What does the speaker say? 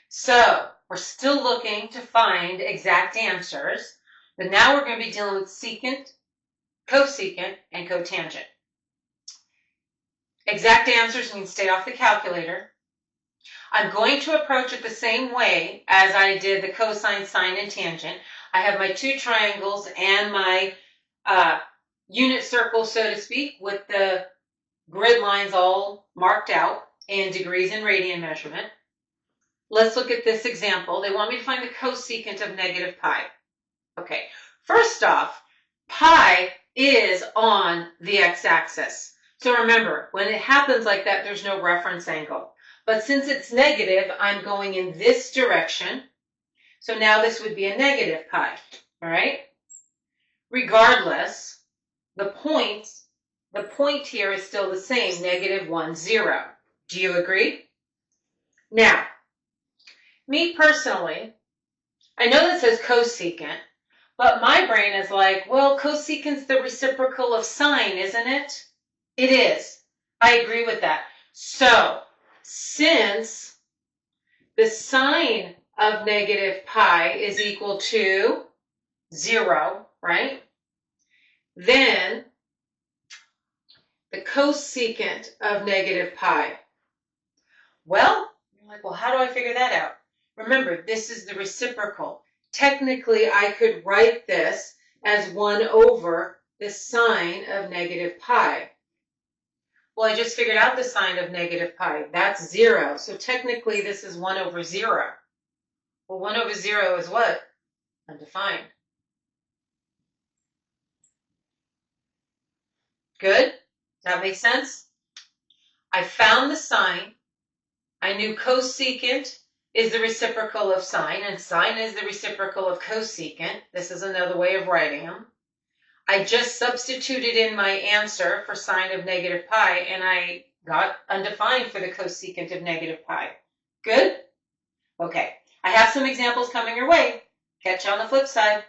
So we're still looking to find exact answers, but now we're going to be dealing with secant, cosecant, and cotangent. Exact answers mean stay off the calculator. I'm going to approach it the same way as I did the cosine, sine, and tangent. I have my two triangles and my unit circle, so to speak, with the grid lines all marked out in degrees and radian measurement. Let's look at this example. They want me to find the cosecant of negative pi. Okay, first off, pi is on the x-axis. So remember, when it happens like that, there's no reference angle. But since it's negative, I'm going in this direction. So now this would be a negative pi, all right? Regardless, the point here is still the same, negative 1, 0. Do you agree? Now, me personally, I know that says cosecant, but my brain is like, well, cosecant's the reciprocal of sine, isn't it? It is. I agree with that. So, since the sine of negative pi is equal to 0, right? Then the cosecant of negative pi. Well, you're like, well, how do I figure that out? Remember, this is the reciprocal. Technically, I could write this as 1 over the sine of negative pi. Well, I just figured out the sine of negative pi. That's 0. So technically, this is 1 over 0. Well, 1 over 0 is what? Undefined. Good? That makes sense? I found the sine. I knew cosecant is the reciprocal of sine, and sine is the reciprocal of cosecant. This is another way of writing them. I just substituted in my answer for sine of negative pi, and I got undefined for the cosecant of negative pi. Good? Okay. I have some examples coming your way. Catch you on the flip side.